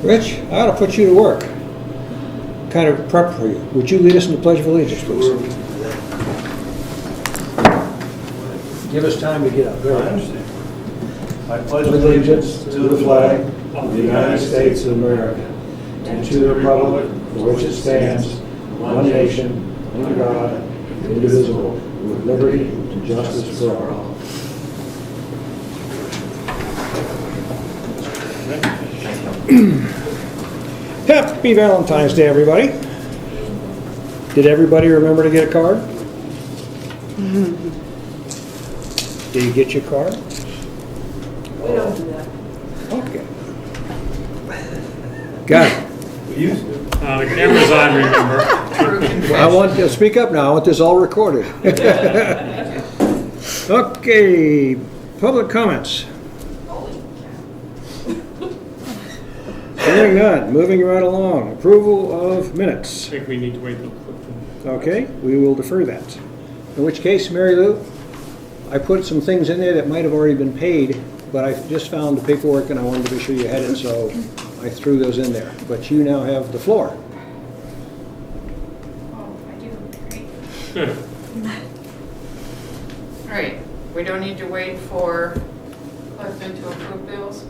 Rich, I ought to put you to work. Kind of prep for you. Would you lead us in the Pledge of Allegiance, please? Give us time to get up. I understand. I pledge allegiance to the flag of the United States of America and to the republic for which it stands, one nation, under God, indivisible, with liberty and justice for all. Happy Valentine's Day, everybody. Did everybody remember to get a card? Did you get your card? We don't do that. Okay. Got it. We used to. The camera's on, remember? I want to speak up now. I want this all recorded. Okay, public comments. Hearing none, moving right along. Approval of I minutes. think we need to wait till Clifton. Okay, we will defer that. In which case, Mary Lou, I put some things in there that might have already been paid, but I just found the paperwork and I wanted to be sure you had it, so I threw those in there. But you now have the floor. Oh, I do, great. Good. All right, we don't need to wait for Clifton to approve bills?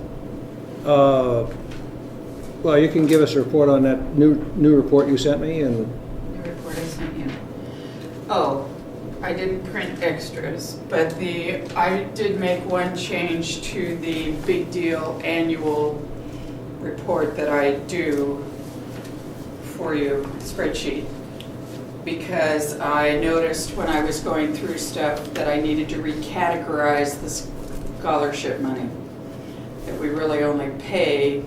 Well, you can give us a report on that new report you sent me, and The report I sent you. Oh, I didn't print extras, but I did make one change to the big deal annual report that I do for you, spreadsheet. Because I noticed when I was going through stuff that I needed to recategorize the scholarship money. That we really only pay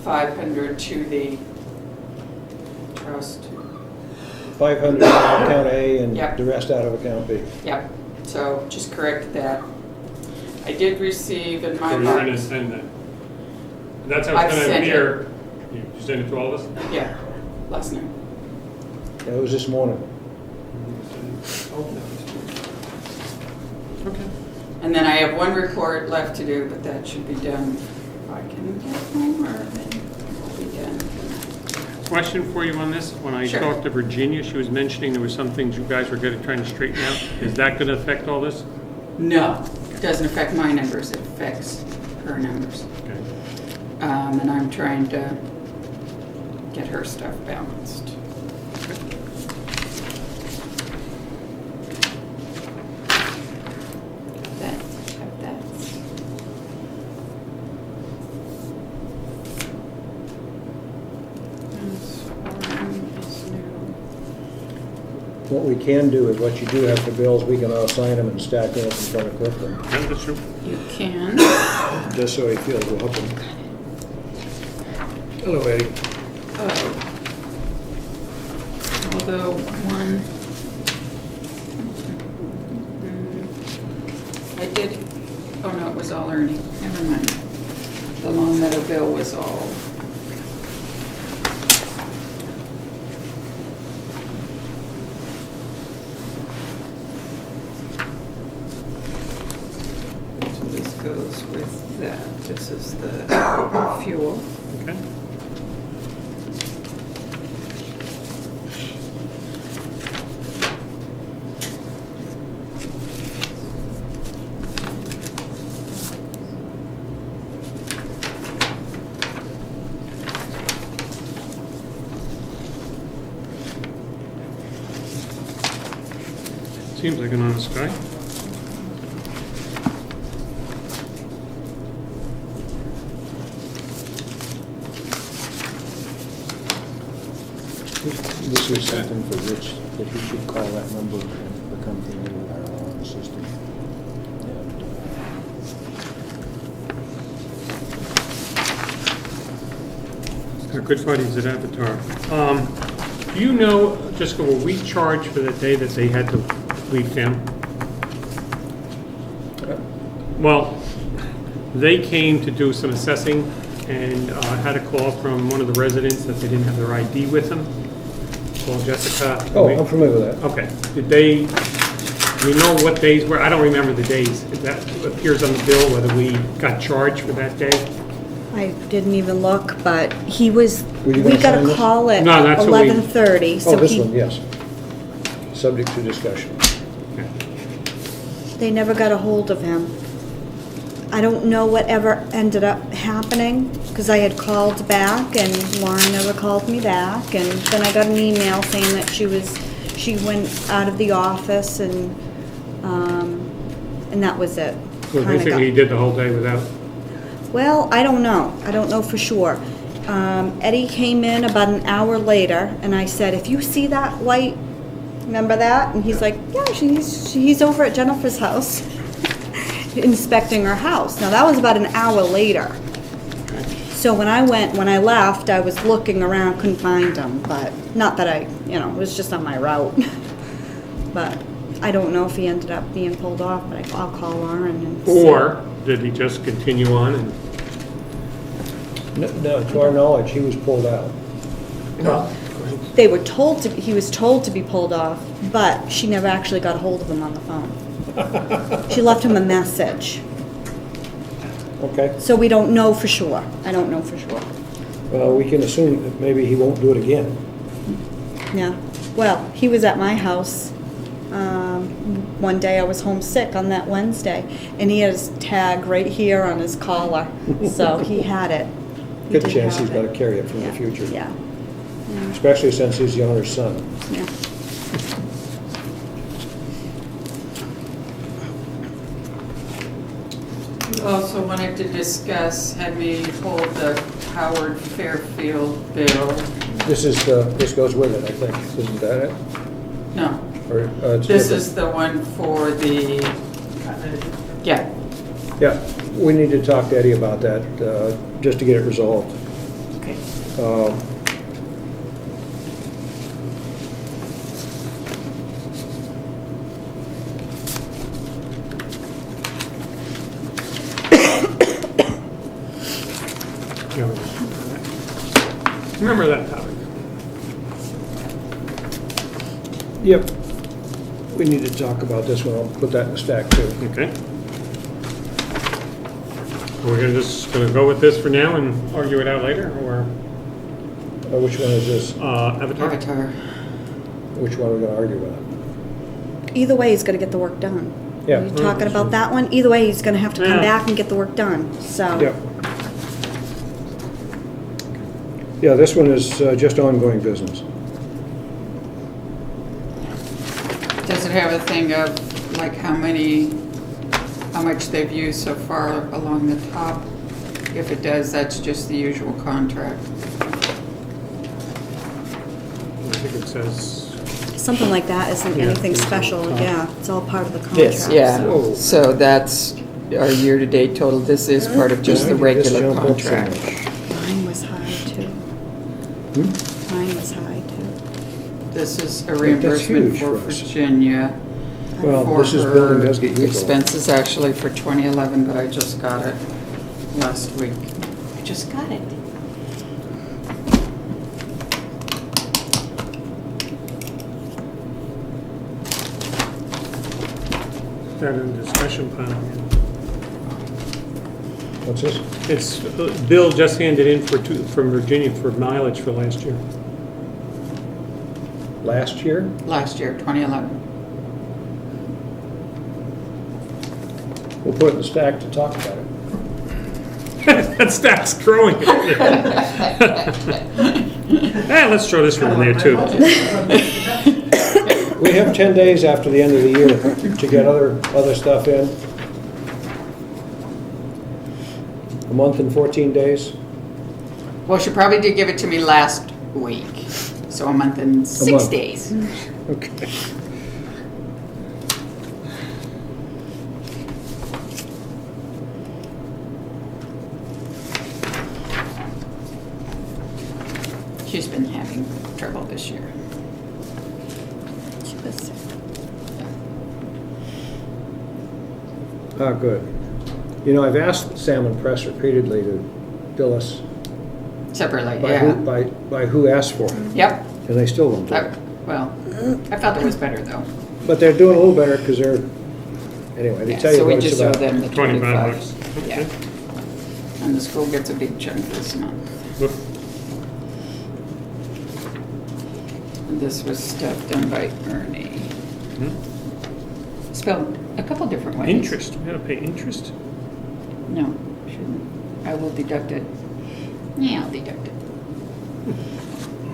$500 to the trust. 500 out of account A and Yep. the rest out of account B. Yep, so just correct that. I did receive in my So you're going to box, send that. That's how I've it's going to sent appear. You send it to all of us? yeah, last night. That was this morning. Okay. And then I have one report left to do, but that should be done if I can get home, or then it will be done. Question for you on this. When I Sure. talked to Virginia, she was mentioning there were some things you guys were trying to straighten out. Is that going to affect all this? No, it doesn't affect my numbers, it affects her numbers. Okay. And I'm trying to get her stuff balanced. That's. What we can do is what you do have for bills, we can all sign them and stack them up in front of Clifton, Yeah, that's true. You can. just so he feels welcome. Hello, Eddie. Although one, I did, oh no, it was all Ernie, never mind. The Long Meadow bill was all. So this goes with that, this is the fuel. Okay. Seems like an honest guy. This is something for Rich, that he should call that number and become familiar with our alarm system. Our good buddies at Avatar. Do you know, Jessica, were we charged for the day that they had to leave town? Well, they came to do some assessing and had a call from one of the residents that they didn't have their ID with them. Called Jessica. Oh, I'm familiar with that. Okay. Did they, do we know what days were? I don't remember the days. That appears on the bill, whether we got charged for that day. I didn't even look, but he was, Were you we gonna got sign a this? call at No, that's what we- 11:30, Oh, so this one, yes. Subject to discussion. they never got a hold of him. I don't know whatever ended up happening, because I had called back and Lauren never called me back, and then I got an email saying that she went out of the office and that was it. So Kinda basically, he got- did the whole day without, Well, I don't know. I don't know for sure. Eddie came in about an hour later, and I said, if you see that light, remember that? And he's like, yeah, he's over at Jennifer's house, inspecting her house. Now, that was about an hour later. So when I left, I was looking around, couldn't find him, but not that it was just on my route. But I don't know if he ended up being pulled off, but I'll call Lauren and see. or did he just continue on and? No, to our knowledge, he was pulled out. He was told to be pulled off, but she never actually got a hold of him on the phone. She left him a message. Okay. So we don't know for sure. I don't know for sure. Well, we can assume that maybe he won't do it again. Yeah. Well, he was at my house. One day I was homesick on that Wednesday, and he had his tag right here on his collar. So he had it. He Good did chance have he's got to it. carry it for the Yeah, future. Yeah. Especially since he's the owner's son. Yeah. Also wanted to discuss, had me hold the Howard Fairfield bill. This goes with it, I think. Isn't that it? No, Or, it's this different? is the one for the, yeah, Yeah, we need to talk to Eddie about that, just to get it resolved. okay. Um, You know, remember that topic? Yep. We need to talk about this one. I'll put that in the stack too. Okay. We're just gonna go with this for now and argue it out later, or Which one is this? Avatar? Avatar. Which one are we going to argue about? Either way, he's gonna get the work done. Yeah. Are you talking about that one? Either way, he's gonna have to come Yeah. back and get the work done, so. Yep. Yeah, this one is just ongoing business. Does it have a thing of like how much they've used so far along the top? If it does, that's just the usual contract. I think it says, Something like that isn't Yeah, anything it's special, all- yeah, it's all part of the contract. This, yeah, Whoa. so that's our year-to-date total, this is part of just the Why did this regular jump up so contract. much? Mine was high too. Mine was high too. This is a that's reimbursement huge for for us. Virginia. Well, for this is her building does get used. Expenses actually for 2011, but I just got it last week. I just got it. that in the discussion pile. What's this? It's, Bill just handed in from Virginia for mileage for last year. Last year? Last year, 2011. We'll put it in the stack to talk about it. That stack's growing. Let's throw this one in there too. We have 10 days after the end of the year to get other stuff in. A month and 14 days. Well, she probably did give it to me last week, so a month and 6 month. days. Okay. She's been having trouble this year. She was- Ah, good. You know, I've asked Salmon Press repeatedly to bill us Separately, by yeah. by who asked for it, Yep. and they still won't do it. Well, I felt it was better though. But they're doing a little better because they're, anyway, they Yeah, tell you so we what it's just owe about. them the 25 25. bucks. Yeah. And the school gets a big chunk this month. Whoop. This was stuff done by Ernie. Spelled a couple different ways. Interest, we gotta pay interest? No, shouldn't. I will deduct it. Yeah, I'll deduct it.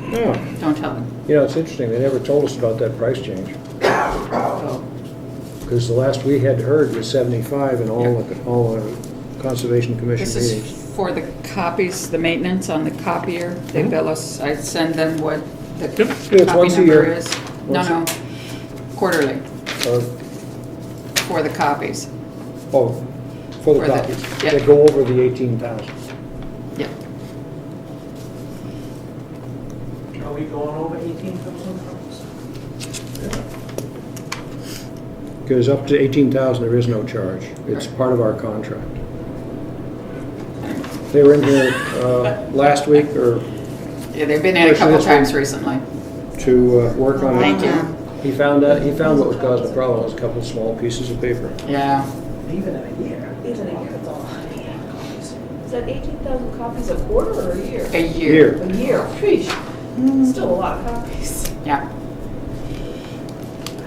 Oh, Don't tell them. you know, it's interesting, they never told us about that price change. Oh, Because the last we had heard was 75 in all the Conservation Commission this meetings. is for the copies, the maintenance on the copier. They bill us, I send them what the Yep. Yeah, it's copy once a number year. is. No, quarterly, Uh, for the copies. Oh, for the For the- copies. yeah. They go over the 18,000. Yep. Are we going over 18,000 copies? Because up to 18,000, there is no charge. It's part of our contract. They were in here last week or Yeah, they've been in a Actually, couple this times recently. to work on it. Thank you. He found what was causing the problem, was a couple of small pieces of paper. Yeah. Even in a year. Isn't it? That's all. Is that 18,000 copies a quarter or a year? A year. Here, A year, sheesh. Still a lot of copies. Yeah.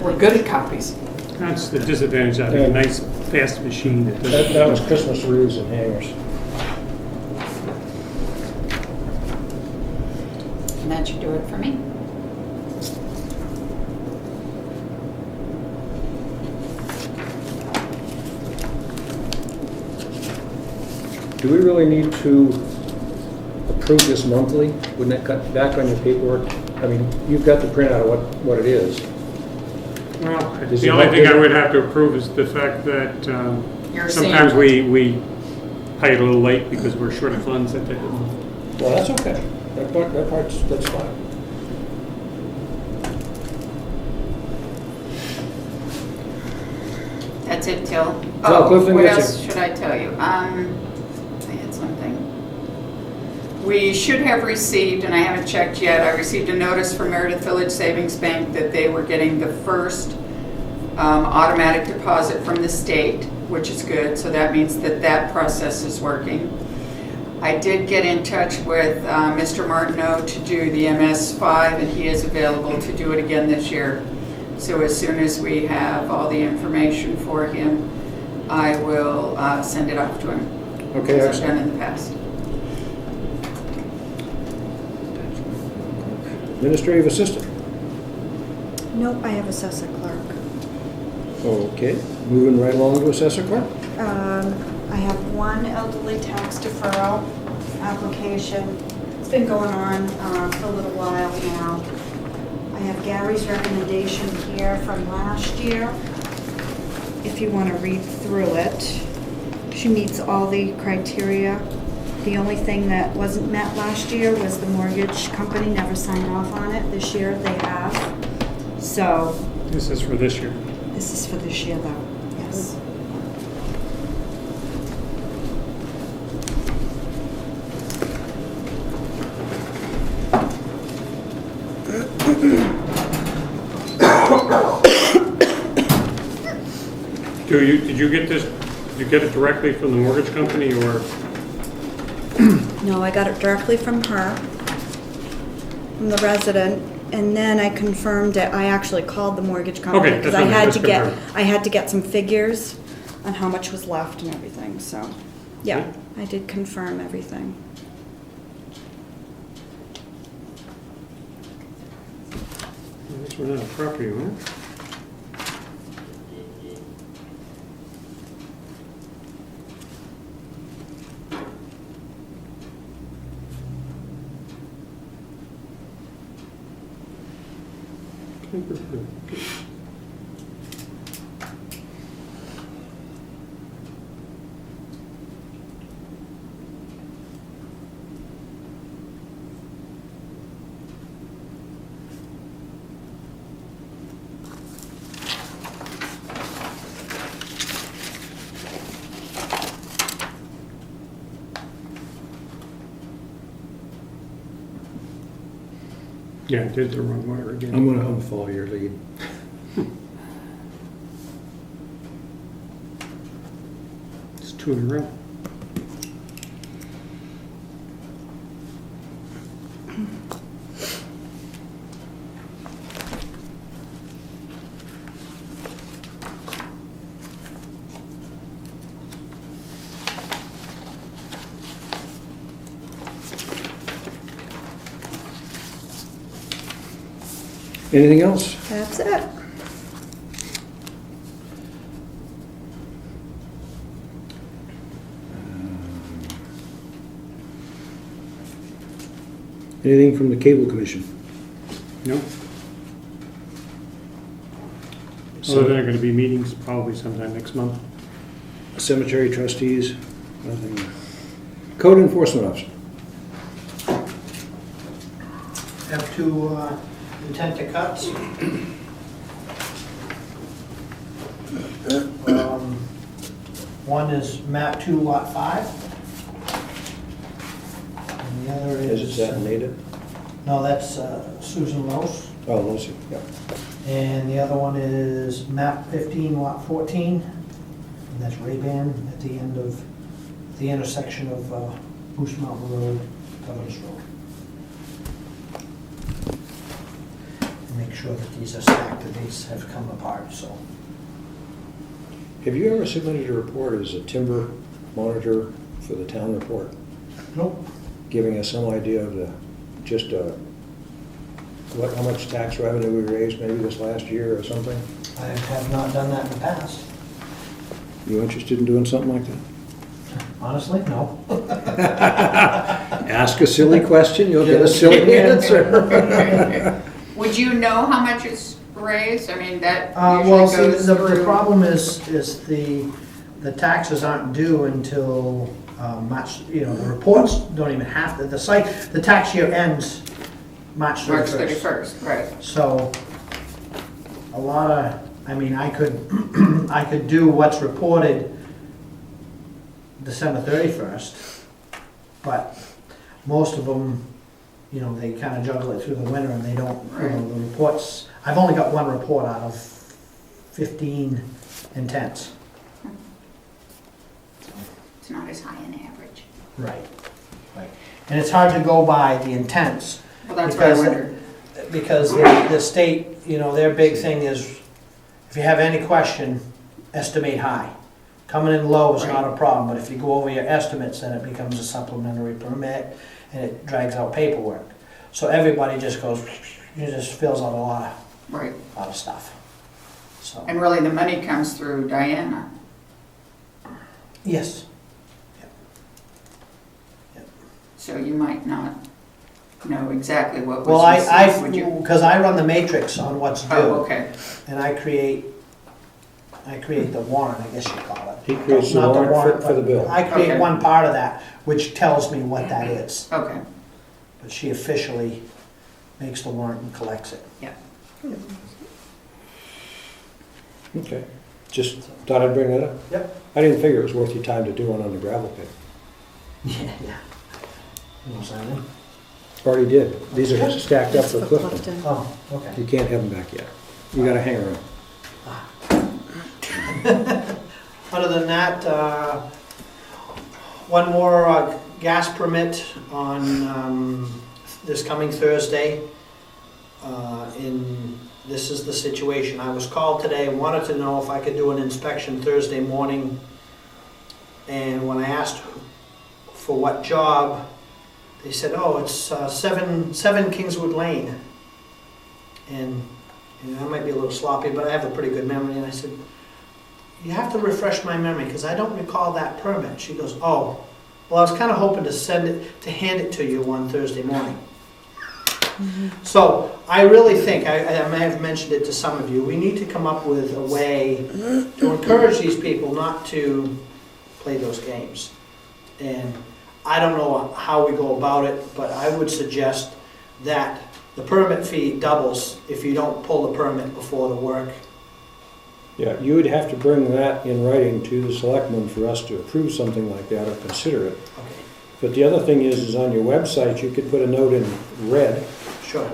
We're good at copies. That's the disadvantage of having a nice, fast machine that doesn't. that was Christmas wreaths and hangers. And that should do it for me. Do we really need to approve this monthly? Wouldn't that cut back on your paperwork? I mean, you've got the printout of what it is. Well, Does the it only help thing I you? would have to approve is the fact that You're sometimes seeing- we pay it a little late because we're short of funds at the end of the month. Well, that's okay. That's fine. That's it, Till? No, Clifton What gets else should I tell you? I had something. We should have received, and I haven't checked yet, I received a notice from Meredith Village Savings Bank that they were getting the first automatic deposit from the state, which is good, so that means that that process is working. I did get in touch with Mr. Martineau to do the MS5, and he is available to do it again this year. So as soon as we have all the information for him, I will send it off to him. Okay, As I've done excellent. in the past. Administrative assistant. Nope, I have assessor clerk. Okay, moving right along to assessor clerk. I have one elderly tax deferral application. It's been going on for a little while now. I have Gary's recommendation here from last year, if you want to read through it. She meets all the criteria. The only thing that wasn't met last year was the mortgage company never signed off on it. This year they have. So This is for this year. this is for this year though, yes. Did you get this, did you get it directly from the mortgage company or? No, I got it directly from her, from the resident, and then I confirmed it. I actually called the mortgage company Okay, because that's I what had that's to get, confirmed. I had to get some figures on how much was left and everything, so, yeah, I did confirm everything. At least we're not a property owner. Yeah, I did the wrong wire again. I'm gonna follow your lead. It's 2 in a row. Anything else? That's it. Anything from the Cable Commission? No? So they're gonna be meetings probably sometime next month. Cemetery trustees? Nothing. Code enforcement officer? Have two intent to cuts. One is map 2, lot 5. And the other Is is... it that native? No, that's Susan Rose. Oh, Lucy, yeah. And the other one is map 15, lot 14. And that's Ray-Ban at the end of, the intersection of Moose Mountain Road, Governor's Road. Make sure that these are stacked, that these have come apart, so. Have you ever submitted a report as a timber monitor for the town report, Nope. giving us some idea of the, just how much tax revenue we raised maybe this last year or something? I have not done that in the past. You interested in doing something like that? Honestly, no. Ask a silly question, you'll get a silly answer. Would you know how much it's raised? I mean, that Well, usually see, goes the through. problem is the taxes aren't due until March, the reports don't even have to, the tax year ends March 31st. March 31st, right. So, a lot of, I could, I could do what's reported December 31st, but most of them, they kind of juggle it through the winter and they don't, the reports, I've only got one report out of 15 intents. It's not as high an average. Right. Right. And it's hard to go by the intents. Well, that's what I Because- wondered. Because the state, their big thing is, if you have any question, estimate high. Coming in low is not a problem, but if you go over your estimates, then it becomes a supplementary permit, and it drags out paperwork. So everybody just goes, just fills out a lot Right. of stuff. So, And really, the money comes through Diana. yes. So you might not know exactly what was Well, received, would you? because I run the matrix on what's due, Oh, okay. and I create the warrant, I guess you call it. He creates the Not warrant for the but bill. I create Okay. one part of that, which tells me what that is. Okay. But she officially makes the warrant and collects it. Yeah. Okay, just thought I'd bring that up. Yep. I didn't figure it was worth your time to do one on the gravel pit. Yeah. You know what I'm saying? Already did. These are stacked up That's for for Clifton. Clifton. Oh, okay. You can't have them back yet. You gotta hang around. Other than that, one more gas permit on this coming Thursday. This is the situation. I was called today, wanted to know if I could do an inspection Thursday morning. And when I asked for what job, they said, oh, it's 7 Kingswood Lane. And I might be a little sloppy, but I have a pretty good memory. And I said, you have to refresh my memory because I don't recall that permit. She goes, oh, well, I was kind of hoping to hand it to you on Thursday morning. So I really think, I may have mentioned it to some of you, we need to come up with a way to encourage these people not to play those games. And I don't know how we go about it, but I would suggest that the permit fee doubles if you don't pull the permit before the work. Yeah, you would have to bring that in writing to the selectmen for us to approve something like that or consider it. Okay, But the other thing is on your website, you could put a note in red, sure.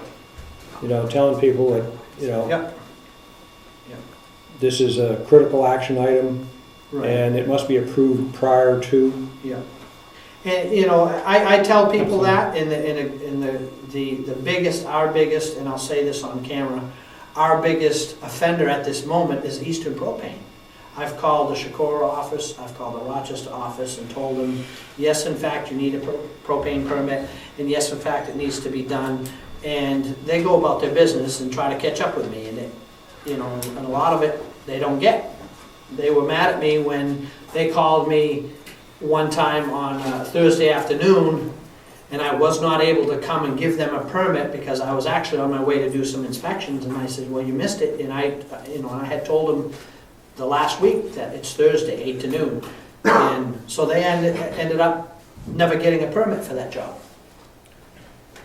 telling people that, Yep. this is a critical action item Right. and it must be approved prior to. Yeah. And, you know, I tell people that in the biggest, our biggest, and I'll say this on camera, our biggest offender at this moment is Eastern Propane. I've called the Shakora office, I've called the Rochester office and told them, yes, in fact, you need a propane permit, and yes, in fact, it needs to be done. And they go about their business and try to catch up with me, and it, you know, and a lot of it they don't get. They were mad at me when they called me one time on Thursday afternoon, and I was not able to come and give them a permit because I was actually on my way to do some inspections, and I said, well, you missed it, and I had told them the last week that it's Thursday, 8 to noon, and so they ended up never getting a permit for that job.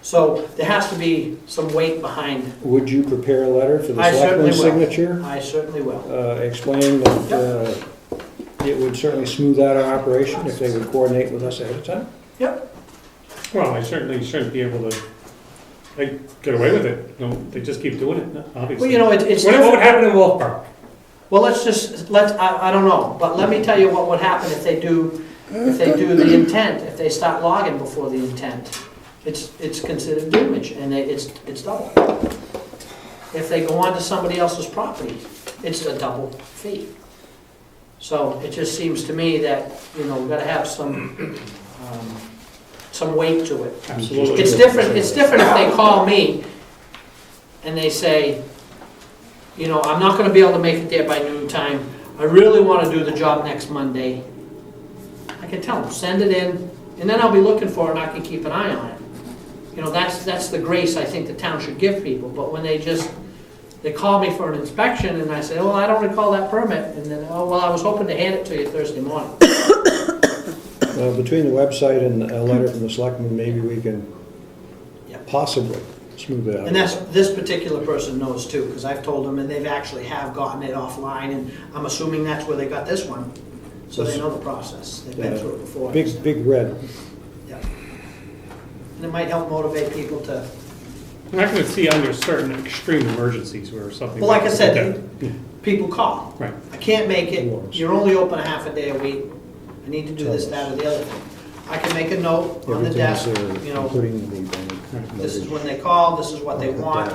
So there has to be some weight behind. Would you prepare a letter for the I certainly selectman's will. signature? I certainly will. Explaining that it would certainly smooth out our operation if they would coordinate with us ahead of time? Yep. Well, I certainly shouldn't be able to, they get away with it. You know, they just keep doing it, obviously. Well, you know, it's What different. would happen in Wolfboro? Well, I don't know, but let me tell you what would happen if they do the intent, if they start logging before the intent. It's considered doomage, and it's double. If they go onto somebody else's property, it's a double fee. So it just seems to me that, you know, we've got to have some weight to it. Absolutely. It's different if they call me and they say, you know, I'm not gonna be able to make it there by noon time. I really wanna do the job next Monday. I can tell them, send it in, and then I'll be looking for it and I can keep an eye on it. You know, that's the grace I think the town should give people, but when they call me for an inspection and I say, oh, I don't recall that permit, and then, oh, well, I was hoping to hand it to you Thursday morning. Between the website and a letter from the selectman, maybe we can Yep. possibly smooth it out. And this particular person knows too, because I've told them, and they've actually have gotten it offline, and I'm assuming that's where they got this one. So they know the process, they've been through it before. Big red. Yeah. And it might help motivate people to, I can see under certain extreme emergencies where something. well, like I said, Yeah. people call. Right. I can't make it, you're only open a half a day a week, I need to do this, that, or the other thing. I can make a note on the desk, you know, Including the bank. this is when they call, this is what they want.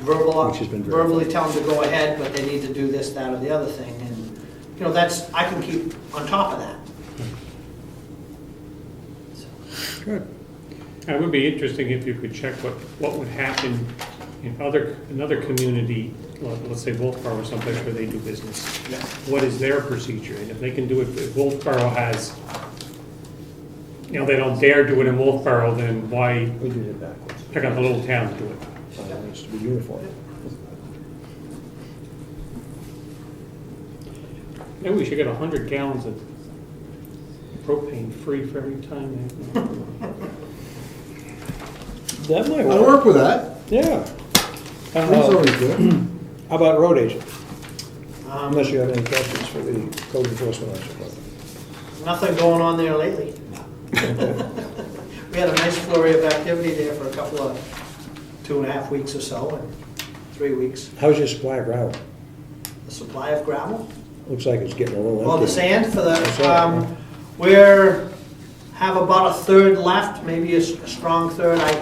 Which has been verified. Verbally tell them to go ahead, but they need to do this, that, or the other thing, and, you know, I can keep on top of that. Good. It would be interesting if you could check what would happen in another community, let's say Wolfboro or someplace where they do business. What is their procedure? And if they can do it, if Wolfboro has, you know, they don't dare do it in Wolfboro, then why We did it backwards. pick up a little town to do it? It needs to be uniform. Maybe we should get 100 gallons of propane free for every time they. That might I'll work. work with that. Yeah. He's always good. How about road agent? Unless Um, you have any questions for the code enforcement officer. Nothing going on there lately. We had a nice flurry of activity there for a couple of 2.5 weeks or so, and 3 weeks. How's your supply of gravel? The supply of gravel. Looks like it's getting a little empty. Well, the sand for That's the, right. we're, have about a third left, maybe a strong third. I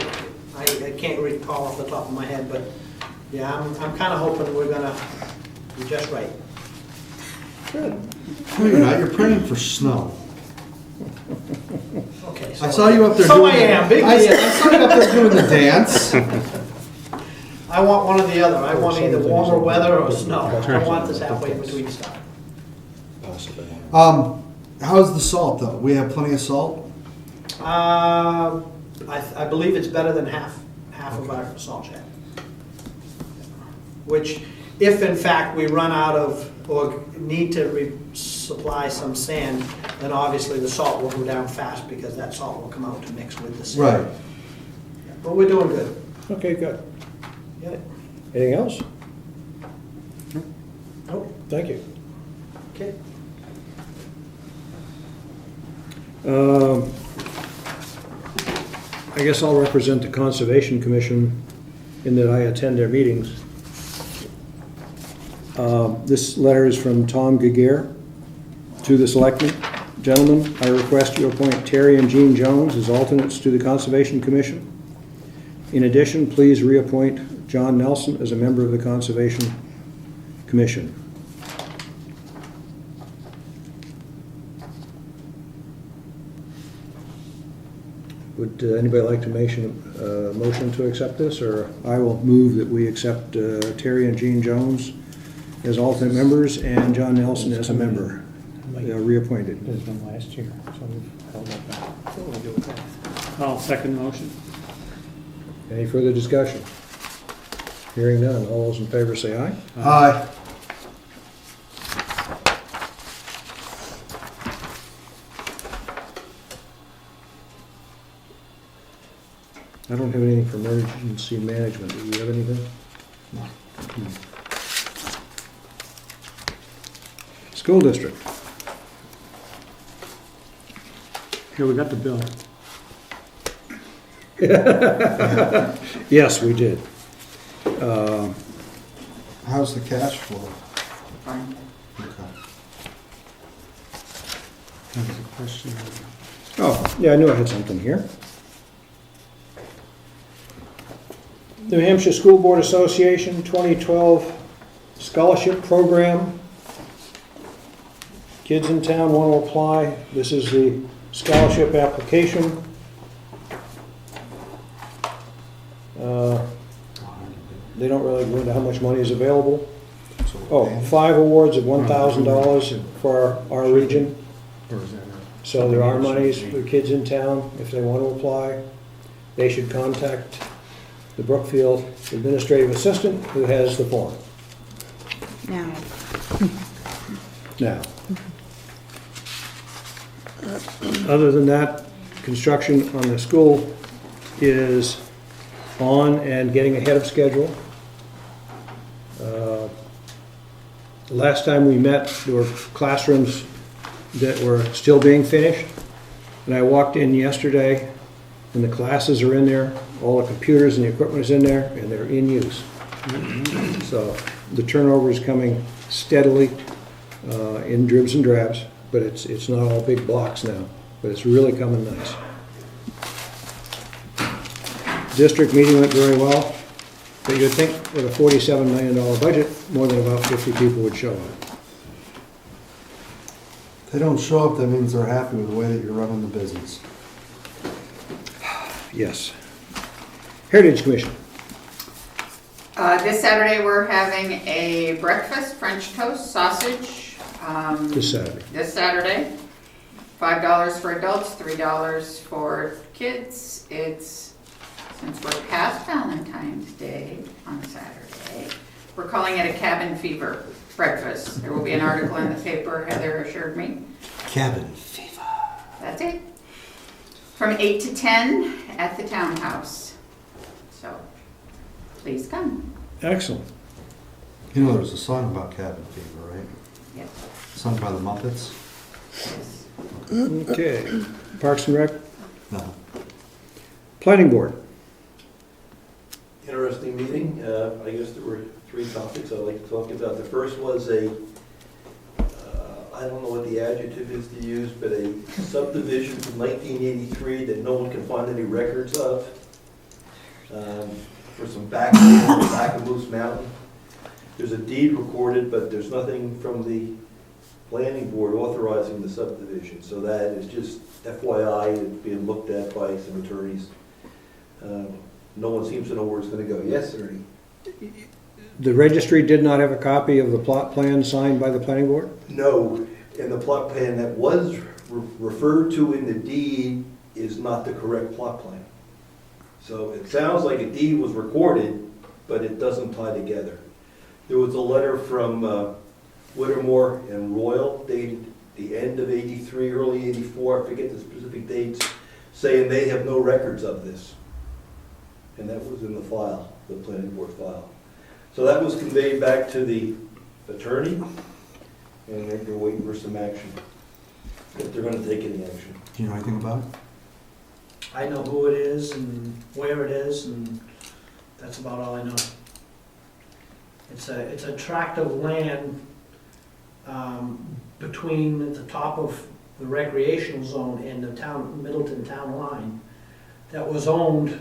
can't recall off the top of my head, but yeah, I'm kind of hoping we're gonna be just right. Good. No, you're not, you're praying for snow. Okay. I saw you up there So doing I am, big I deal. saw you up there doing the dance. I want one or the other. I want either warmer weather or snow. I don't want this halfway between stuff. Possibly. How's the salt though? We have plenty of salt? I believe it's better than half of our salt shed. Which, if in fact we run out of, or need to resupply some sand, then obviously the salt will go down fast because that salt will come out to mix with the sand. Right. But we're doing good. Okay, good. Yep. Anything else? Nope. Thank you. Okay. I guess I'll represent the Conservation Commission in that I attend their meetings. This letter is from Tom Giguere to the selectmen. Gentlemen, I request you appoint Terry and Jean Jones as alternates to the Conservation Commission. In addition, please reappoint John Nelson as a member of the Conservation Commission. Would anybody like to make a motion to accept this, or I will move that we accept Terry and Jean Jones as alternate members and John Nelson as a member, reappointed. There's one last year, so we've held up that. What will we do with that? I'll second motion. Any further discussion? Hearing none, all those in favor say aye. Aye. I don't have anything for emergency management. Do you have anything? No. School district. Here, we got the bill. Yes, we did. How's the cash flow? Fine. Okay. That was a question. Oh, yeah, I knew I had something here. New Hampshire School Board Association 2012 Scholarship Program. Kids in town want to apply. This is the scholarship application. They don't really go into how much money is available. Oh, 5 awards of $1,000 for our region. So there are monies for kids in town if they want to apply. They should contact the Brookfield administrative assistant who has the form. Now, Now, other than that, construction on the school is on and getting ahead of schedule. The last time we met, there were classrooms that were still being finished. And I walked in yesterday, and the classes are in there, all the computers and the equipment is in there, and they're in use. So the turnover is coming steadily in dribs and drabs, but it's not all big blocks now, but it's really coming nice. District meeting went very well, but you'd think with a $47 million budget, more than about 50 people would show up. If they don't show up, that means they're happy with the way that you're running the business. Yes. Heritage Commission. This Saturday, we're having a breakfast, French toast, sausage. This Saturday. This Saturday. $5 for adults, $3 for kids. It's, since we're past Valentine's Day on Saturday, we're calling it a cabin fever breakfast. There will be an article in the paper, Heather assured me. Cabin fever. That's it. From 8 to 10 at the townhouse. So, please come. Excellent. You know, there's a song about cabin fever, right? Yes. Sung by the Muppets? Yes. Okay. Parks and Rec. No. Planning Board. Interesting meeting. I guess there were 3 topics I'd like to talk about. The first was I don't know what the adjective is to use, but a subdivision from 1983 that no one can find any records of, for some back land on the back of Moose Mountain. There's a deed recorded, but there's nothing from the planning board authorizing the subdivision. So that is just FYI, it's being looked at by some attorneys. No one seems to know where it's going to go. Yes, Ernie? The registry did not have a copy of the plot plan signed by the planning board? No, and the plot plan that was referred to in the deed is not the correct plot plan. So it sounds like a deed was recorded, but it doesn't tie together. There was a letter from Whittemore and Royal dated the end of '83, early '84, I forget the specific dates, saying they have no records of this. And that was in the file, the planning board file. So that was conveyed back to the attorney, and they're waiting for some action, if they're going to take any action. Do you know anything about it? I know who it is and where it is, and that's about all I know. It's a tract of land between the top of the recreational zone in the town, Middleton town line, that was owned